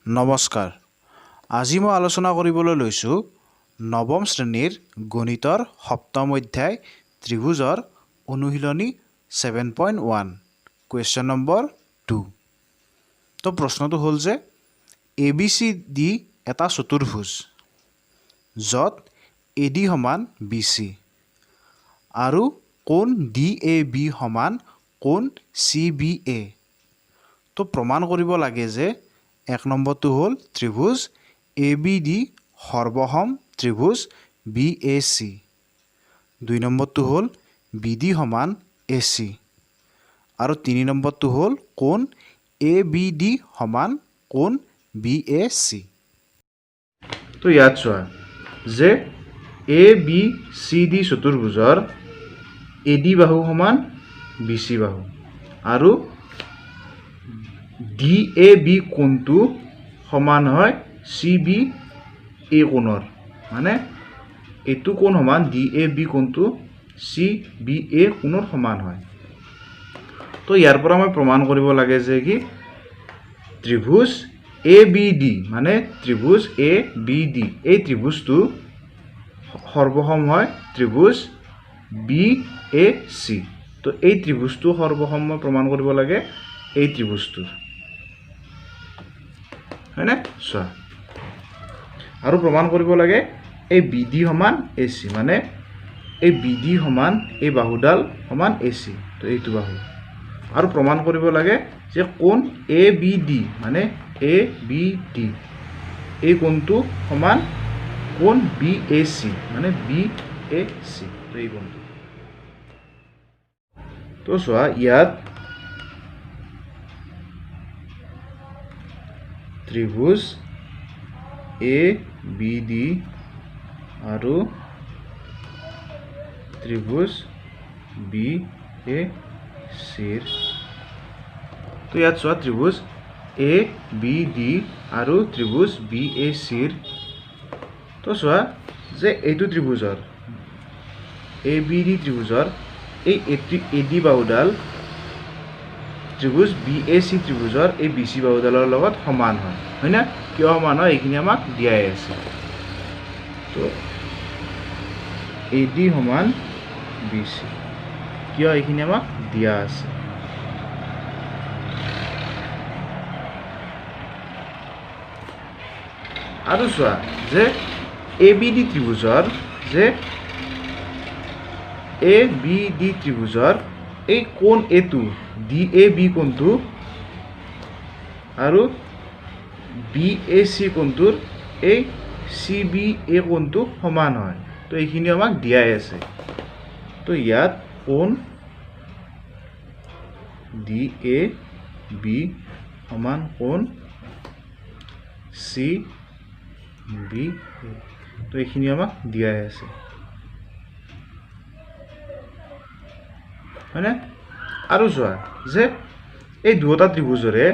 নমস্কাৰ। আজি মই আলোচনা কৰিবলৈ লৈছোঁ নৱম শ্ৰেণীৰ গণিতৰ সপ্তম অধ্যায় ত্ৰিভুজৰ অনুশীলনী 7.1 কুৱেশ্যন নম্বৰ 2। তো প্ৰশ্নটো হ'ল যে ABCD এটা চতুৰ্ভুজ য'ত AD সমান BC আৰু কোণ DAB সমান কোণ CBA। তো প্ৰমাণ কৰিব লাগে যে এক নম্বৰটো হ'ল ত্ৰিভুজ ABD সৰ্বসম ত্ৰিভুজ BAC। দুই নম্বৰটো হ'ল BD সমান AC আৰু তিনি নম্বৰটো হ'ল কোণ ABD সমান কোণ BAC। তো ইয়াত চোৱা যে ABCD চতুৰ্ভুজৰ AD বাহু সমান BC বাহু আৰু DAB কোণটো সমান হয় CBA কোণৰ, মানে এইটো কোণ সমান DAB কোণটো CBA কোণৰ সমান হয়। তো ইয়াৰ পৰা মই প্ৰমাণ কৰিব লাগে যে কি ত্ৰিভুজ ABD মানে ত্ৰিভুজ ABD এই ত্ৰিভুজটো সৰ্বসম হয় ত্ৰিভুজ BAC। তো এই ত্ৰিভুজটো সৰ্বসম মই প্ৰমাণ কৰিব লাগে এই ত্ৰিভুজটোৰ, হয়নে? চোৱা আৰু প্ৰমাণ কৰিব লাগে এই BD সমান AC, মানে এই BD সমান এই বাহুডাল সমান AC। তো এইটো বাহু আৰু প্ৰমাণ কৰিব লাগে যে কোণ ABD মানে ABD এই কোণটো সমান কোণ BAC মানে BAC। তো এই কোণটো তো চোৱা ইয়াত ত্ৰিভুজ ABD আৰু ত্ৰিভুজ BAC। তো ইয়াত চোৱা ত্ৰিভুজ ABD আৰু ত্ৰিভুজ BAC। তো চোৱা যে এইটো ত্ৰিভুজৰ ABD ত্ৰিভুজৰ এই AD বাহুডাল ত্ৰিভুজ BAC ত্ৰিভুজৰ এই BC বাহুডালৰ লগত সমান হয়, হয় না? কিয় সমান হয় এইখিনি আমাক দিয়াই আছে। তো AD সমান BC কিয় এইখিনি আমাক দিয়া আছে। আৰু চোৱা যে ABD ত্ৰিভুজৰ ABD ত্ৰিভুজৰ এই কোণ এইটো DAB কোণটো আৰু BAC কোণটোৰ এই CBA কোণটো সমান হয়। তো এইখিনি আমাক দিয়াই আছে। তো ইয়াত কোণ DAB সমান কোণ CBA। তো এইখিনি আমাক দিয়াই আছে, হয়নে? আৰু চোৱা যে এই দুটা ত্ৰিভুজৰে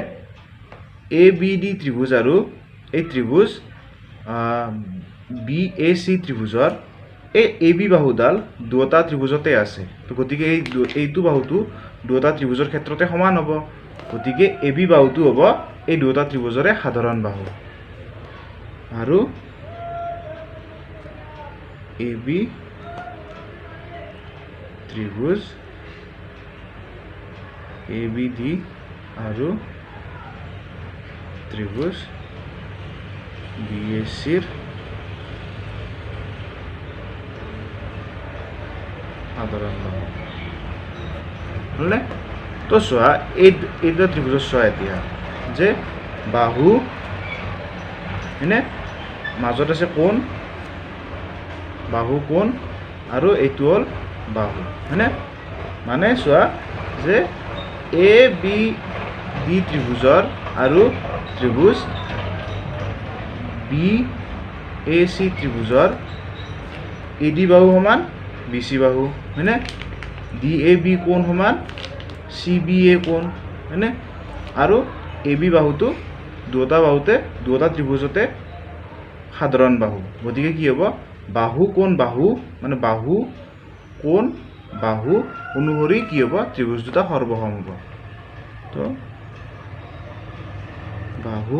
ABD ত্ৰিভুজ আৰু এই ত্ৰিভুজ BAC ত্ৰিভুজৰ এই AB বাহুডাল দুটা ত্ৰিভুজতে আছে। তো গতিকে এইটো বাহুটো দুটা ত্ৰিভুজৰ ক্ষেত্ৰতে সমান হ'ব। গতিকে AB বাহুটো হ'ব এই দুটা ত্ৰিভুজৰে সাধাৰণ বাহু আৰু AB ত্ৰিভুজ ABD আৰু ত্ৰিভুজ BACৰ সাধাৰণ বাহু হ'লনে? তো চোৱা এই দুটা ত্ৰিভুজৰ চোৱা এতিয়া যে বাহু হয়নে, মাজত আছে কোণ, বাহু কোণ আৰু এইটো হ'ল বাহু, হয়নে? মানে চোৱা যে ABD ত্ৰিভুজৰ আৰু ত্ৰিভুজ BAC ত্ৰিভুজৰ AD বাহু সমান BC বাহু, হয়নে? DAB কোণ সমান CBA কোণ, হয়নে? আৰু AB বাহুটো দুটা ত্ৰিভুজতে সাধাৰণ বাহু। গতিকে কি হ'ব বাহু কোণ বাহু মানে বাহু কোণ বাহু অনুসৰি কি হ'ব ত্ৰিভুজ দুটা সৰ্বসম হ'ব। তো বাহু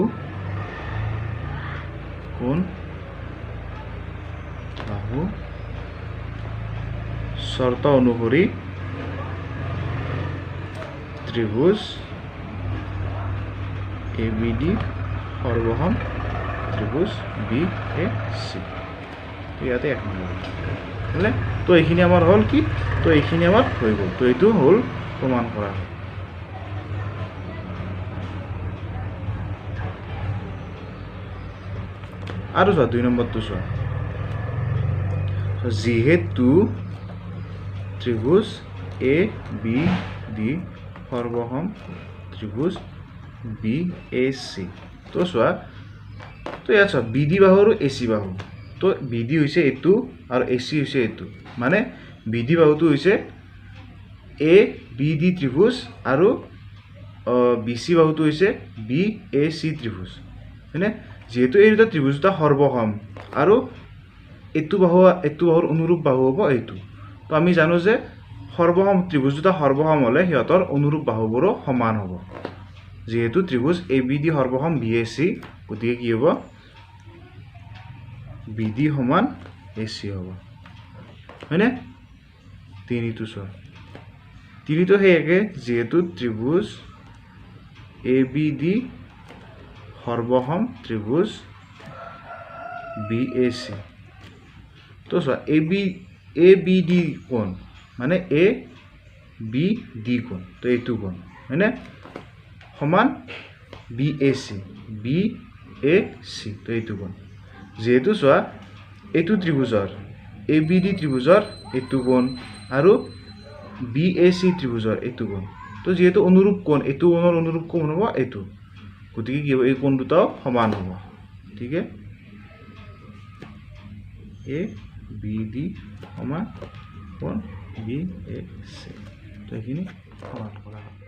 কোণ বাহু শৰ্ত অনুসৰি ত্ৰিভুজ ABD সৰ্বসম ত্ৰিভুজ BAC ইয়াতে 1 নম্বৰ হলে তো এইখিনি আমাৰ হল কি তো এইখিনি আমাৰ হৈ গ'ল তো এইটো হল প্ৰমাণ কৰা হ'ল আৰু চোৱা 2 নম্বৰটো চোৱা যেহেতু ত্ৰিভুজ ABD সৰ্বসম ত্ৰিভুজ BAC তো চোৱা তো ইয়াত চোৱা BD বাহু আৰু AC বাহু তো BD হৈছে এইটো আৰু AC হৈছে এইটো মানে BD বাহুটো হৈছে ABD ত্ৰিভুজ আৰু BC বাহুটো হৈছে BAC ত্ৰিভুজ হয়নে যেহেতু এই দুটা ত্ৰিভুজ দুটা সৰ্বসম আৰু এইটো বাহুৰ অনুৰূপ বাহু হ'ব এইটো তো আমি জানো যে সৰ্বসম ত্ৰিভুজ দুটা সৰ্বসম হলে সিহঁতৰ অনুৰূপ বাহুবোৰো সমান হ'ব যেহেতু ত্ৰিভুজ ABD সৰ্বসম BAC গতিকে কি হ'ব BD সমান AC হ'ব হয়নে তিনিটো চোৱা তিনিটো সেই একে যেহেতু ত্ৰিভুজ ABD সৰ্বসম ত্ৰিভুজ BAC তো চোৱা ABD কোণ মানে ABD কোণ তো এইটো কোণ হয়নে সমান BAC তো এইটো কোণ যেহেতু চোৱা এইটো ত্ৰিভুজৰ ABD ত্ৰিভুজৰ এইটো কোণ আৰু BAC ত্ৰিভুজৰ এইটো কোণ তো যেহেতু অনুৰূপ কোণ এইটো কোণৰ অনুৰূপ কোণ হ'ব এইটো গতিকে কি হ'ব এই কোণ দুটাও সমান হ'ব ঠিক আছে ABD সমান কোণ BAC তো এইখিনি সমান কৰা হ'ব